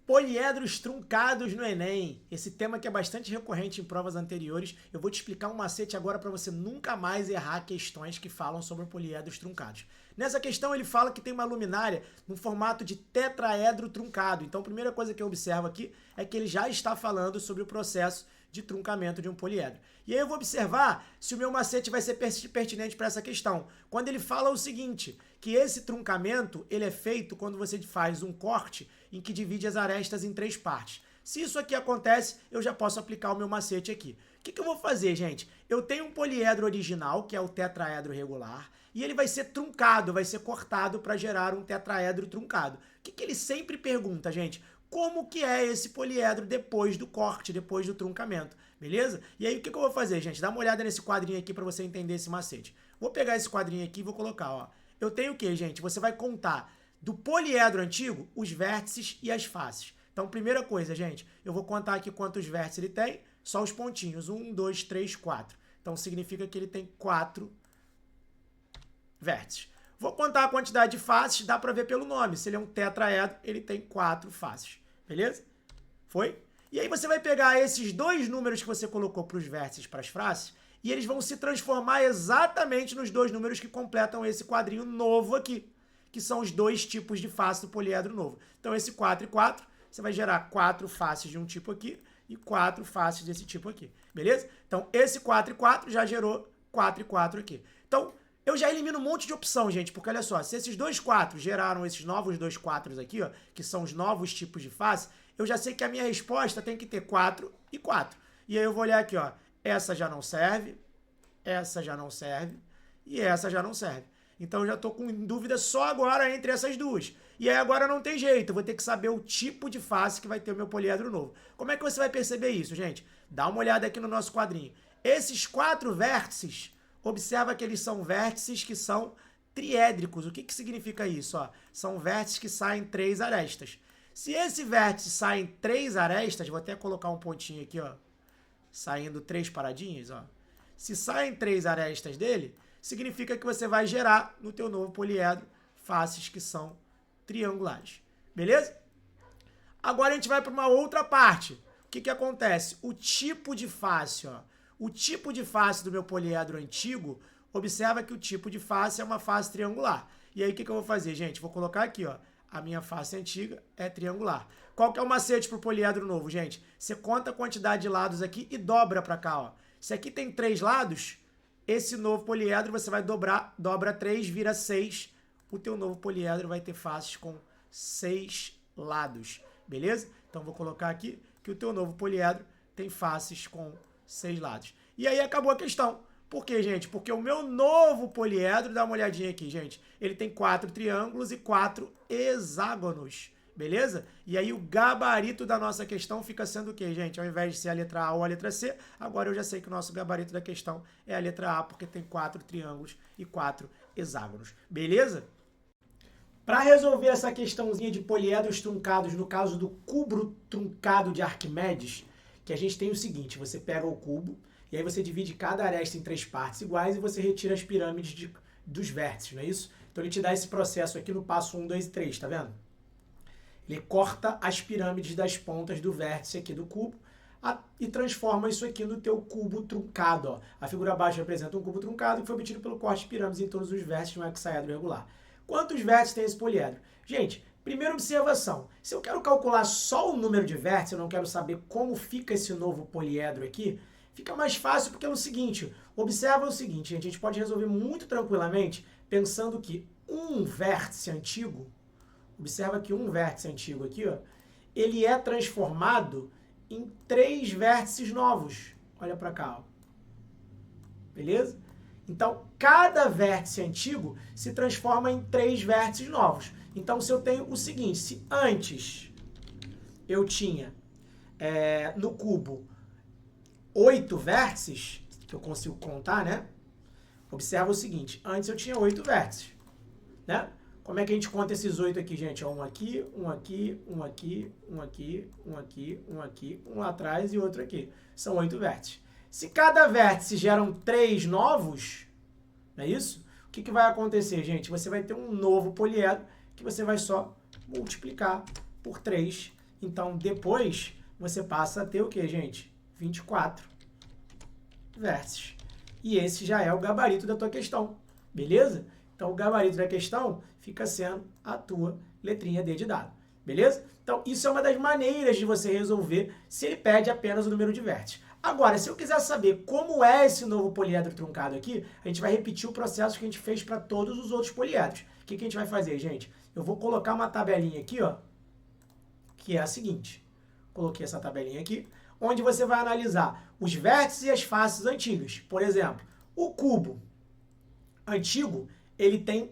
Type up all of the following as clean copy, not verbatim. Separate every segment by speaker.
Speaker 1: Poliedros truncados no Enem. Esse tema que é bastante recorrente em provas anteriores. Eu vou te explicar um macete agora para você nunca mais errar questões que falam sobre poliedros truncados. Nessa questão ele fala que tem uma luminária no formato de tetraedro truncado. Então a primeira coisa que eu observo aqui é que ele já está falando sobre o processo de truncamento de um poliedro. E aí eu vou observar se o meu macete vai ser pertinente para essa questão. Quando ele fala o seguinte, que esse truncamento ele é feito quando você faz um corte em que divide as arestas em 3 partes. Se isso aqui acontece, eu já posso aplicar o meu macete aqui. O que eu vou fazer, gente? Eu tenho um poliedro original, que é o tetraedro regular, e ele vai ser truncado, vai ser cortado para gerar um tetraedro truncado. O que ele sempre pergunta, gente? Como que é esse poliedro depois do corte, depois do truncamento, beleza? E aí o que eu vou fazer, gente? Dá uma olhada nesse quadrinho aqui para você entender esse macete. Vou pegar esse quadrinho aqui e vou colocar, ó. Eu tenho o que, gente? Você vai contar do poliedro antigo os vértices e as faces. Então, primeira coisa, gente, eu vou contar aqui quantos vértices ele tem, só os pontinhos, 1, 2, 3, 4. Então, significa que ele tem 4 vértices. Vou contar a quantidade de faces, dá para ver pelo nome. Se ele é um tetraedro, ele tem 4 faces. Beleza? Foi? E aí você vai pegar esses dois números que você colocou para os vértices e para as faces e eles vão se transformar exatamente nos dois números que completam esse quadrinho novo aqui, que são os dois tipos de face do poliedro novo. Então esse 4 e 4, você vai gerar 4 faces de um tipo aqui e 4 faces desse tipo aqui. Beleza? Então esse 4 e 4 já gerou 4 e 4 aqui. Então eu já elimino um monte de opção, gente, porque olha só, se esses dois 4 geraram esses novos dois 4 aqui, ó, que são os novos tipos de face, eu já sei que a minha resposta tem que ter 4 e 4. E aí eu vou olhar aqui, ó, essa já não serve, essa já não serve e essa já não serve. Então eu já estou com dúvida só agora entre essas duas. E aí agora não tem jeito, eu vou ter que saber o tipo de face que vai ter o meu poliedro novo. Como é que você vai perceber isso, gente? Dá uma olhada aqui no nosso quadrinho. Esses 4 vértices, observa que eles são vértices que são triédricos. O que significa isso? Ó, são vértices que saem 3 arestas. Se esse vértice sai em 3 arestas, vou até colocar um pontinho aqui, ó, saindo 3 paradinhas, ó. Se saem 3 arestas dele, significa que você vai gerar no teu novo poliedro faces que são triangulares. Beleza? Agora a gente vai para uma outra parte. O que acontece? O tipo de face, ó. O tipo de face do meu poliedro antigo, observa que o tipo de face é uma face triangular. E aí o que eu vou fazer, gente? Vou colocar aqui, ó. A minha face antiga é triangular. Qual que é o macete para o poliedro novo, gente? Você conta a quantidade de lados aqui e dobra para cá, ó. Se aqui tem 3 lados, esse novo poliedro você vai dobrar, dobra 3, vira 6. O teu novo poliedro vai ter faces com 6 lados, beleza? Então vou colocar aqui que o teu novo poliedro tem faces com 6 lados. E aí acabou a questão. Por quê, gente? Porque o meu novo poliedro, dá uma olhadinha aqui, gente, ele tem 4 triângulos e 4 hexágonos, beleza? E aí o gabarito da nossa questão fica sendo o quê, gente? Ao invés de ser a letra A ou a letra C, agora eu já sei que o nosso gabarito da questão é a letra A, porque tem 4 triângulos e 4 hexágonos, beleza? Para resolver essa questãozinha de poliedros truncados, no caso do cubo truncado de Arquimedes, que a gente tem o seguinte, você pega o cubo, e aí você divide cada aresta em 3 partes iguais e você retira as pirâmides dos vértices, não é isso? Então ele te dá esse processo aqui no passo 1, 2 e 3, tá vendo? Ele corta as pirâmides das pontas do vértice aqui do cubo e transforma isso aqui no teu cubo truncado, ó. A figura abaixo representa um cubo truncado que foi obtido pelo corte de pirâmides em todos os vértices de um hexaedro regular. Quantos vértices tem esse poliedro? Gente, primeira observação, se eu quero calcular só o número de vértices, eu não quero saber como fica esse novo poliedro aqui, fica mais fácil porque é o seguinte, observa o seguinte, gente, a gente pode resolver muito tranquilamente pensando que um vértice antigo, observa que um vértice antigo aqui, ó, ele é transformado em 3 vértices novos. Olha para cá, ó. Beleza? Então, cada vértice antigo se transforma em 3 vértices novos. Então, se eu tenho o seguinte, se antes eu tinha no cubo 8 vértices, que eu consigo contar, né? Observa o seguinte, antes eu tinha 8 vértices, né? Como é que a gente conta esses 8 aqui, gente? Um aqui, um aqui, um aqui, um aqui, um aqui, um aqui, um lá atrás e outro aqui. São 8 vértices. Se cada vértice geram 3 novos, não é isso? O que vai acontecer, gente? Você vai ter um novo poliedro que você vai só multiplicar por 3 Então, depois, você passa a ter o quê, gente? 24 vértices. E esse já é o gabarito da tua questão, beleza? Então, o gabarito da questão fica sendo a tua letrinha D de dado, beleza? Então, isso é uma das maneiras de você resolver se ele pede apenas o número de vértices. Agora, se eu quiser saber como é esse novo poliedro truncado aqui, a gente vai repetir o processo que a gente fez para todos os outros poliedros. O que a gente vai fazer, gente? Eu vou colocar uma tabelinha aqui, ó, que é a seguinte. Coloquei essa tabelinha aqui, onde você vai analisar os vértices e as faces antigas. Por exemplo, o cubo antigo, ele tem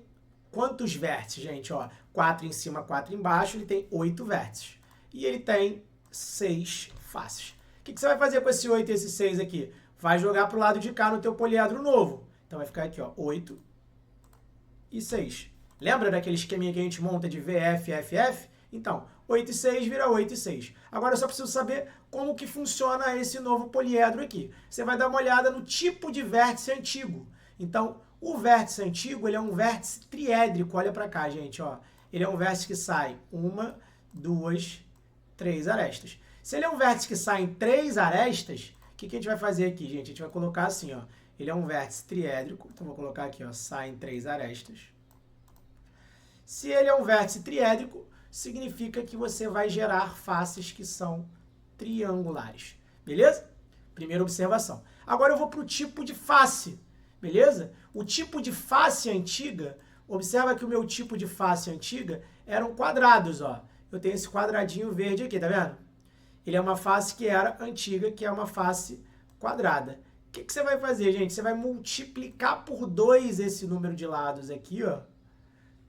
Speaker 1: quantos vértices, gente? Ó, 4 em cima, 4 embaixo, ele tem 8 vértices. E ele tem 6 faces. O que você vai fazer com esse 8 e esse 6 aqui? Vai jogar para o lado de cá no teu poliedro novo. Então vai ficar aqui, ó, 8 e 6. Lembra daquele esqueminha que a gente monta de VF, FF? Então, 8 e 6 vira 8 e 6. Agora eu só preciso saber como que funciona esse novo poliedro aqui. Você vai dar uma olhada no tipo de vértice antigo. Então, o vértice antigo, ele é um vértice triédrico. Olha para cá, gente, ó. Ele é um vértice que sai 1, 2, 3 arestas. Se ele é um vértice que sai em 3 arestas, o que a gente vai fazer aqui, gente? A gente vai colocar assim, ó. Ele é um vértice triédrico. Então, vou colocar aqui, ó, sai em 3 arestas. Se ele é um vértice triédrico, significa que você vai gerar faces que são triangulares. Beleza? Primeira observação. Agora eu vou para o tipo de face. Beleza? O tipo de face antiga, observa que o meu tipo de face antiga eram quadrados, ó. Eu tenho esse quadradinho verde aqui, tá vendo? Ele é uma face que era antiga, que é uma face quadrada. O que você vai fazer, gente? Você vai multiplicar por 2 esse número de lados aqui, ó.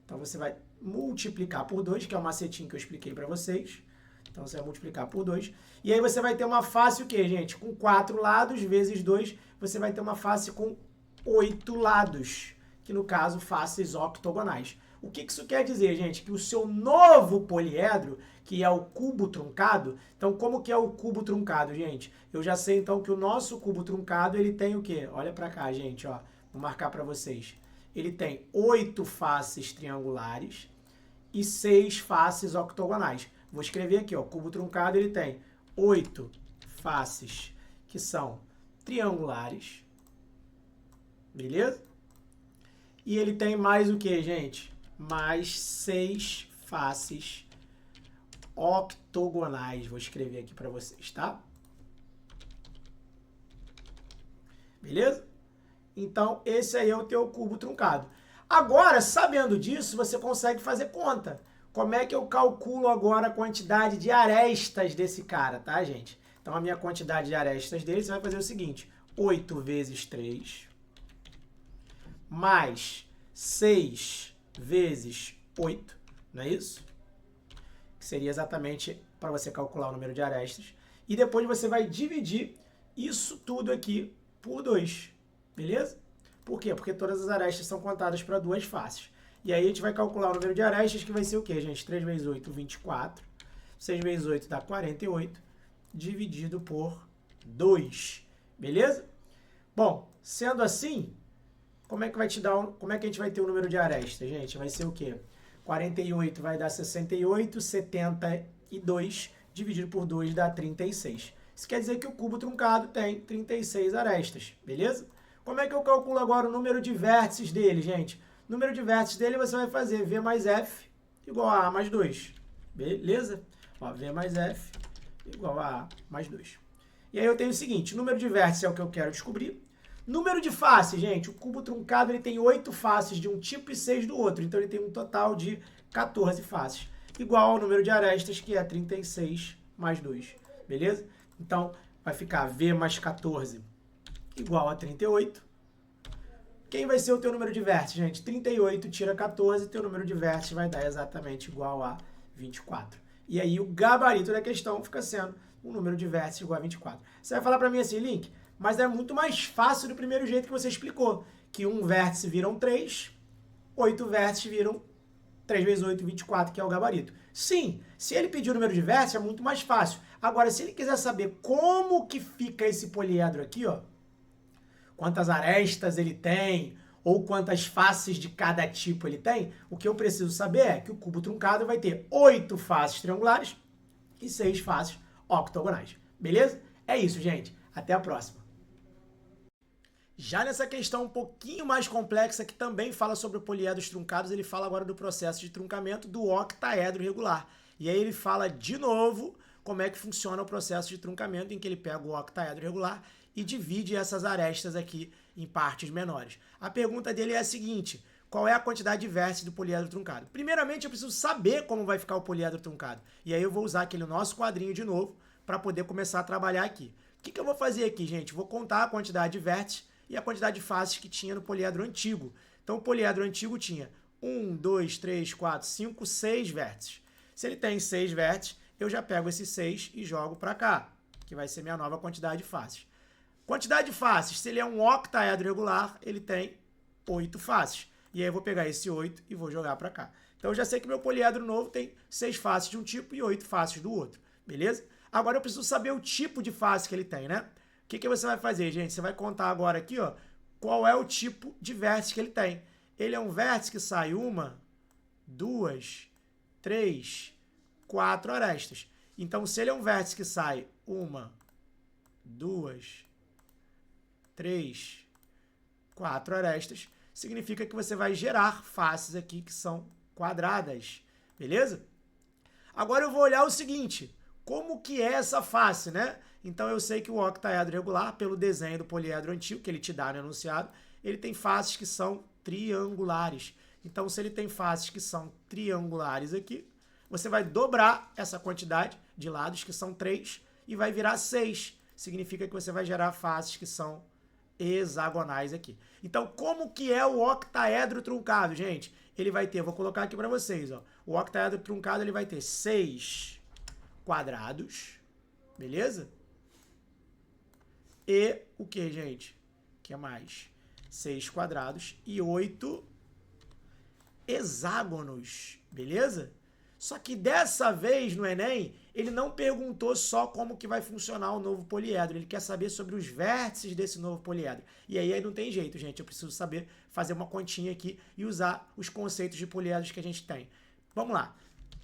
Speaker 1: Então, você vai multiplicar por 2, que é o macetinho que eu expliquei para vocês. Então, você vai multiplicar por 2. E aí, você vai ter uma face o quê, gente? Com 4 lados vezes 2, você vai ter uma face com 8 lados, que no caso, faces octogonais. O que isso quer dizer, gente? Que o seu novo poliedro, que é o cubo truncado, então como que é o cubo truncado, gente? Eu já sei então que o nosso cubo truncado, ele tem o quê? Olha para cá, gente, ó. Vou marcar para vocês. Ele tem 8 faces triangulares e 6 faces octogonais. Vou escrever aqui, ó. O cubo truncado, ele tem 8 faces que são triangulares. Beleza? E ele tem mais o que, gente? Mais 6 faces octogonais. Vou escrever aqui para vocês, tá? Beleza? Então, esse aí é o teu cubo truncado. Agora, sabendo disso, você consegue fazer conta. Como é que eu calculo agora a quantidade de arestas desse cara, tá, gente? Então, a minha quantidade de arestas dele, você vai fazer o seguinte. 8 vezes 3, mais 6 vezes 8, não é isso? Que seria exatamente para você calcular o número de arestas. E depois você vai dividir isso tudo aqui por 2. Beleza? Por quê? Porque todas as arestas são contadas para 2 faces. E aí a gente vai calcular o número de arestas, que vai ser o quê, gente? 3 vezes 8, 24. 6 vezes 8 dá 48, dividido por 2. Beleza? Bom, sendo assim, como é que vai te dar, como é que a gente vai ter o número de arestas, gente? Vai ser o quê? 48 vai dar 68, 72 dividido por 2 dá 36. Isso quer dizer que o cubo truncado tem 36 arestas, beleza? Como é que eu calculo agora o número de vértices dele, gente? O número de vértices dele você vai fazer V mais F igual a A mais 2, beleza? Ó, V mais F igual a A mais 2. E aí eu tenho o seguinte, o número de vértices é o que eu quero descobrir. Número de faces, gente, o cubo truncado ele tem 8 faces de um tipo e 6 do outro, então ele tem um total de 14 faces, igual ao número de arestas, que é 36 mais 2, beleza? Então, vai ficar V mais 14 igual a 38. Quem vai ser o teu número de vértices, gente? 38 tira 14, teu número de vértices vai dar exatamente igual a 24. E aí, o gabarito da questão fica sendo um número de vértices igual a 24. Você vai falar para mim assim, Link, mas é muito mais fácil do primeiro jeito que você explicou, que um vértice viram 3, 8 vértices viram 3 vezes 8, 24, que é o gabarito. Sim, se ele pedir o número de vértices, é muito mais fácil. Agora, se ele quiser saber como que fica esse poliedro aqui, ó, quantas arestas ele tem, ou quantas faces de cada tipo ele tem, o que eu preciso saber é que o cubo truncado vai ter 8 faces triangulares e 6 faces octogonais. Beleza? É isso, gente. Até a próxima. Já nessa questão um pouquinho mais complexa, que também fala sobre poliedros truncados, ele fala agora do processo de truncamento do octaedro regular. E aí ele fala de novo como é que funciona o processo de truncamento, em que ele pega o octaedro regular e divide essas arestas aqui em partes menores. A pergunta dele é a seguinte: qual é a quantidade de vértices do poliedro truncado? Primeiramente, eu preciso saber como vai ficar o poliedro truncado. E aí eu vou usar aquele nosso quadrinho de novo para poder começar a trabalhar aqui. O que eu vou fazer aqui, gente? Vou contar a quantidade de vértices e a quantidade de faces que tinha no poliedro antigo. Então, o poliedro antigo tinha 1, 2, 3, 4, 5, 6 vértices. Se ele tem 6 vértices, eu já pego esses 6 e jogo para cá, que vai ser minha nova quantidade de faces. Quantidade de faces, se ele é um octaedro regular, ele tem 8 faces. E aí eu vou pegar esse 8 e vou jogar para cá. Então, eu já sei que meu poliedro novo tem 6 faces de um tipo e 8 faces do outro. Beleza? Agora eu preciso saber o tipo de face que ele tem, né? O que você vai fazer, gente? Você vai contar agora aqui, ó, qual é o tipo de vértice que ele tem. Ele é um vértice que sai 1, 2, 3, 4 arestas. Então, se ele é um vértice que sai 1, 2, 3, 4 arestas, significa que você vai gerar faces aqui que são quadradas. Beleza? Agora eu vou olhar o seguinte: como que é essa face, né? Então eu sei que o octaedro regular, pelo desenho do poliedro antigo que ele te dá no enunciado, ele tem faces que são triangulares. Então, se ele tem faces que são triangulares aqui, você vai dobrar essa quantidade de lados, que são 3, e vai virar 6. Significa que você vai gerar faces que são hexagonais aqui. Então, como que é o octaedro truncado, gente? Ele vai ter, vou colocar aqui para vocês, ó. O octaedro truncado ele vai ter 6 quadrados, beleza? E o que, gente? O que é mais? 6 quadrados e 8 hexágonos, beleza? Só que dessa vez no Enem, ele não perguntou só como que vai funcionar o novo poliedro, ele quer saber sobre os vértices desse novo poliedro. E aí não tem jeito, gente, eu preciso saber fazer uma continha aqui e usar os conceitos de poliedros que a gente tem. Vamos lá.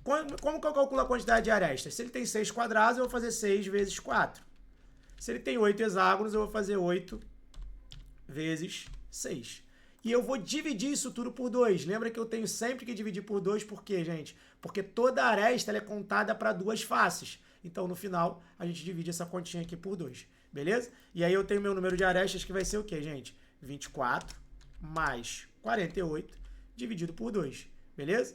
Speaker 1: Como que eu calculo a quantidade de arestas? Se ele tem 6 quadrados, eu vou fazer 6 vezes 4. Se ele tem 8 hexágonos, eu vou fazer 8 vezes 6. E eu vou dividir isso tudo por 2. Lembra que eu tenho sempre que dividir por 2, por quê, gente? Porque toda aresta ela é contada para 2 faces. Então, no final, a gente divide essa continha aqui por 2. Beleza? E aí eu tenho meu número de arestas que vai ser o quê, gente? 24 mais 48 dividido por 2. Beleza?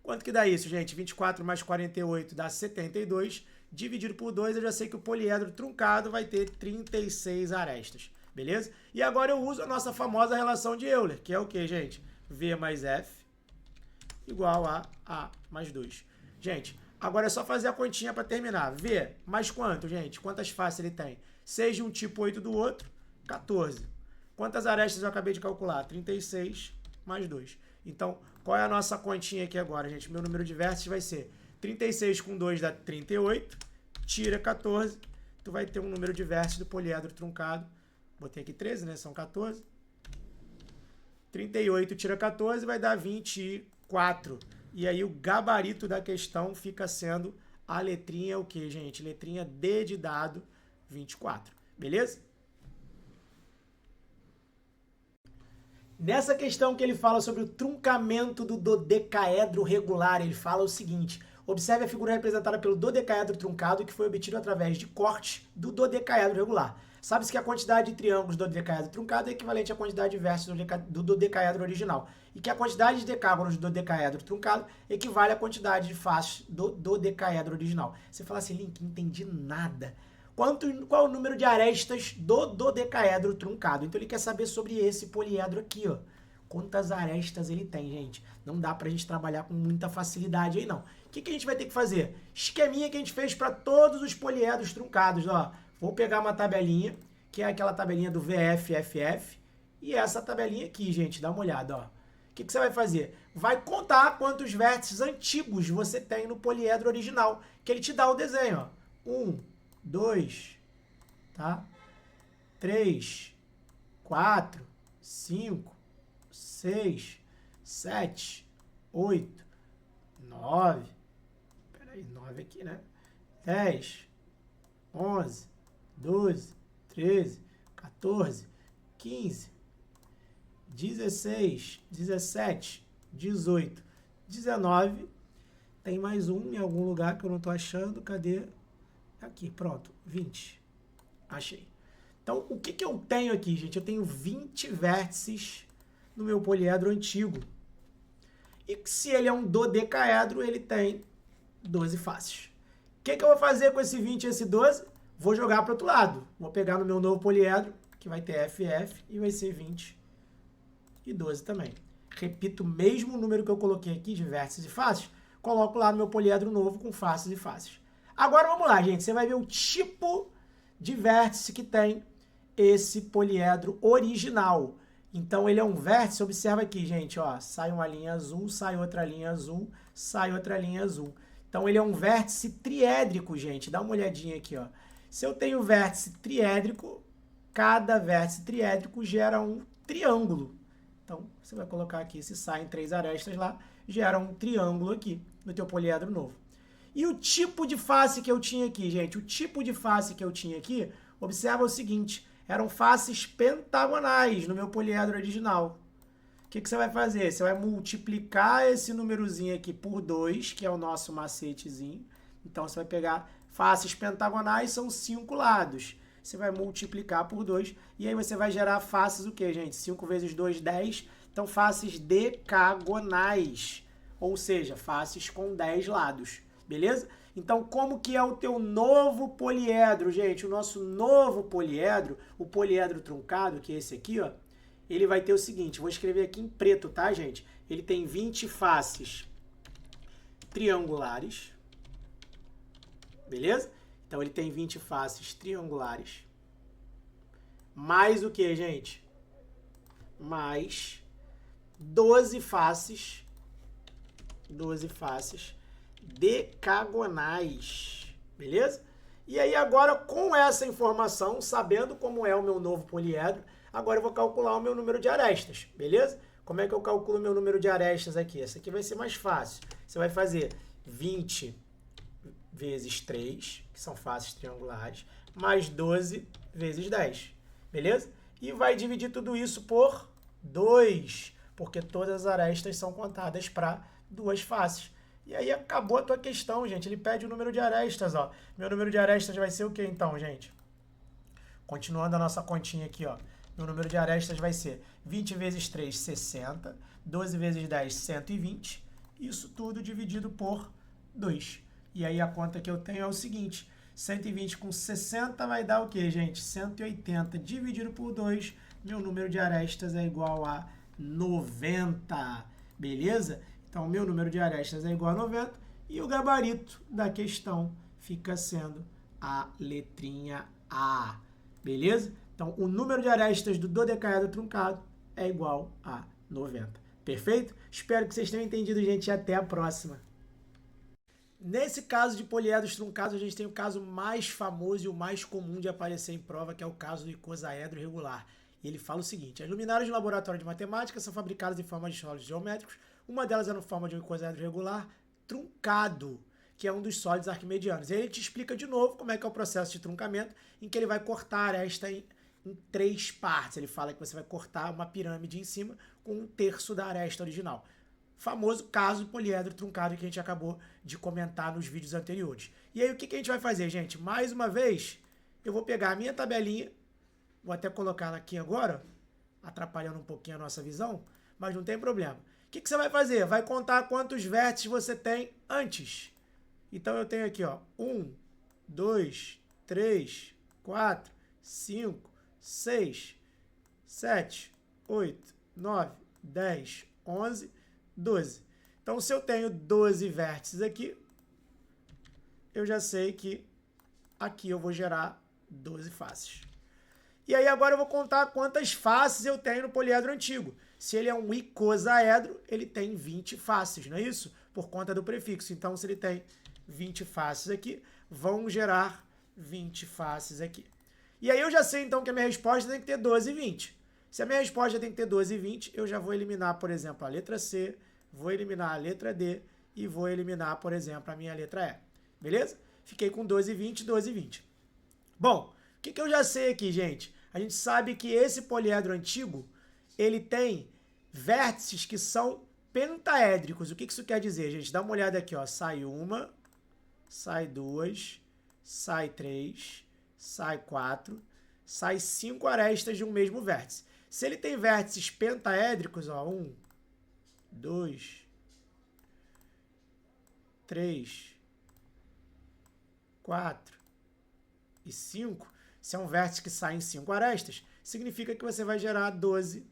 Speaker 1: Quanto que dá isso, gente? 24 mais 48 dá 72. Dividido por 2, eu já sei que o poliedro truncado vai ter 36 arestas. Beleza? E agora eu uso a nossa famosa relação de Euler, que é o que, gente? V mais F igual a A mais 2. Gente, agora é só fazer a continha para terminar. V mais quanto, gente? Quantas faces ele tem? 6 de um tipo, 8 do outro, 14. Quantas arestas eu acabei de calcular? 36 mais 2. Então, qual é a nossa continha aqui agora, gente? Meu número de vértices vai ser 36 com 2 dá 38, tira 14, tu vai ter um número de vértices do poliedro truncado. Botei aqui 13, né? São 14. 38 tira 14 vai dar 24. E aí o gabarito da questão fica sendo a letrinha o quê, gente? Letrinha D de dado, 24. Beleza? Nessa questão que ele fala sobre o truncamento do dodecaedro regular, ele fala o seguinte: observe a figura representada pelo dodecaedro truncado que foi obtido através de cortes do dodecaedro regular. Sabe-se que a quantidade de triângulos do dodecaedro truncado é equivalente à quantidade de vértices do dodecaedro original. E que a quantidade de decágonos do dodecaedro truncado equivale à quantidade de faces do dodecaedro original. Você fala assim, Link, não entendi nada. Qual o número de arestas do dodecaedro truncado? Então ele quer saber sobre esse poliedro aqui, ó. Quantas arestas ele tem, gente? Não dá pra gente trabalhar com muita facilidade aí, não. O que a gente vai ter que fazer? Esqueminha que a gente fez para todos os poliedros truncados, ó. Vou pegar uma tabelinha, que é aquela tabelinha do VFFF, e essa tabelinha aqui, gente, dá uma olhada, ó. O que você vai fazer? Vai contar quantos vértices antigos você tem no poliedro original, que ele te dá o desenho, ó. 1, 2, tá? 3, 4, 5, 6, 7, 8, 9. Aí 9 aqui, né? 10, 11, 12, 13, 14, 15, 16, 17, 18, 19. Tem mais um em algum lugar que eu não estou achando. Cadê? Aqui, pronto. 20. Achei. Então, o que eu tenho aqui, gente? Eu tenho 20 vértices no meu poliedro antigo. E se ele é um dodecaedro, ele tem 12 faces. O que eu vou fazer com esse 20 e esse 12? Vou jogar para o outro lado. Vou pegar no meu novo poliedro, que vai ter FF, e vai ser 20 e 12 também. Repito o mesmo número que eu coloquei aqui de vértices e faces, coloco lá no meu poliedro novo com faces e faces. Agora vamos lá, gente. Você vai ver o tipo de vértice que tem esse poliedro original. Então, ele é um vértice, observa aqui, gente, ó, sai uma linha azul, sai outra linha azul, sai outra linha azul. Então, ele é um vértice triédrico, gente. Dá uma olhadinha aqui, ó. Se eu tenho vértice triédrico, cada vértice triédrico gera um triângulo. Então, você vai colocar aqui, se saem 3 arestas lá, gera um triângulo aqui no teu poliedro novo. E o tipo de face que eu tinha aqui, gente? O tipo de face que eu tinha aqui, observa o seguinte, eram faces pentagonais no meu poliedro original. O que você vai fazer? Você vai multiplicar esse númerozinho aqui por 2, que é o nosso macetezinho. Então, você vai pegar faces pentagonais, são 5 lados. Você vai multiplicar por 2, e aí você vai gerar faces o quê, gente? 5 vezes 2, 10. Então, faces decagonais, ou seja, faces com 10 lados. Beleza? Então, como que é o teu novo poliedro, gente? O nosso novo poliedro, o poliedro truncado, que é esse aqui, ó, ele vai ter o seguinte, vou escrever aqui em preto, tá, gente? Ele tem 20 faces triangulares, beleza? Então, ele tem 20 faces triangulares, mais o que, gente? Mais 12 faces decagonais, beleza? E aí agora, com essa informação, sabendo como é o meu novo poliedro, agora eu vou calcular o meu número de arestas, beleza? Como é que eu calculo o meu número de arestas aqui? Essa aqui vai ser mais fácil. Você vai fazer 20 vezes 3, que são faces triangulares, mais 12 vezes 10, beleza? E vai dividir tudo isso por 2, porque todas as arestas são contadas para 2 faces. E aí acabou a tua questão, gente. Ele pede o número de arestas, ó. Meu número de arestas vai ser o quê, então, gente? Continuando a nossa continha aqui, ó. Meu número de arestas vai ser 20 vezes 3, 60. 12 vezes 10, 120. Isso tudo dividido por 2. E aí a conta que eu tenho é o seguinte. 120 com 60 vai dar o quê, gente? 180 dividido por 2. Meu número de arestas é igual a 90. Beleza? Então, o meu número de arestas é igual a 90 e o gabarito da questão fica sendo a letrinha A, beleza? Então, o número de arestas do dodecaedro truncado é igual a 90. Perfeito? Espero que vocês tenham entendido, gente, e até a próxima. Nesse caso de poliedros truncados, a gente tem o caso mais famoso e o mais comum de aparecer em prova, que é o caso do icosaedro regular. E ele fala o seguinte, as luminárias de laboratório de matemática são fabricadas em forma de sólidos geométricos. Uma delas é na forma de um icosaedro regular truncado, que é um dos sólidos arquimedianos. E aí ele te explica de novo como é que é o processo de truncamento, em que ele vai cortar esta em 3 partes. Ele fala que você vai cortar uma pirâmide em cima com 1/3 da aresta original. Famoso caso do poliedro truncado que a gente acabou de comentar nos vídeos anteriores. E aí o que a gente vai fazer, gente? Mais uma vez, eu vou pegar a minha tabelinha, vou até colocar ela aqui agora, atrapalhando um pouquinho a nossa visão, mas não tem problema. O que você vai fazer? Vai contar quantos vértices você tem antes. Então, eu tenho aqui, ó, 1, 2, 3, 4, 5, 6, 7, 8, 9, 10, 11, 12. Então, se eu tenho 12 vértices aqui, eu já sei que aqui eu vou gerar 12 faces. E aí, agora eu vou contar quantas faces eu tenho no poliedro antigo. Se ele é um icosaedro, ele tem 20 faces, não é isso? Por conta do prefixo. Então, se ele tem 20 faces aqui, vão gerar 20 faces aqui. E aí eu já sei, então, que a minha resposta tem que ter 12 e 20. Se a minha resposta tem que ter 12 e 20, eu já vou eliminar, por exemplo, a letra C, vou eliminar a letra D e vou eliminar, por exemplo, a minha letra E. beleza? Fiquei com 12, 20, 12, 20. Bom, o que eu já sei aqui, gente? A gente sabe que esse poliedro antigo, ele tem vértices que são pentaédricos. O que isso quer dizer, gente? Dá uma olhada aqui, ó. Sai uma, sai duas, sai três, sai quatro, sai 5 arestas de um mesmo vértice. Se ele tem vértices pentaédricos, ó, 1, 2, 3, 4 e 5, se é um vértice que sai em 5 arestas, significa que você vai gerar 12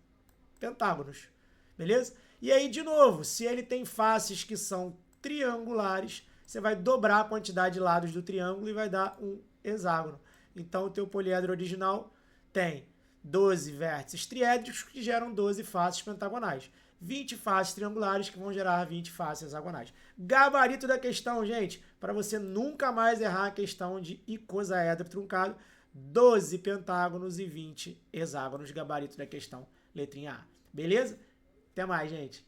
Speaker 1: pentágonos, beleza? E aí, de novo, se ele tem faces que são triangulares, você vai dobrar a quantidade de lados do triângulo e vai dar um hexágono. Então, o teu poliedro original tem 12 vértices triédricos que geram 12 faces pentagonais. 20 faces triangulares que vão gerar 20 faces hexagonais. Gabarito da questão, gente, para você nunca mais errar a questão de icosaedro truncado, 12 pentágonos e 20 hexágonos, gabarito da questão, letrinha A. Beleza? Até mais, gente.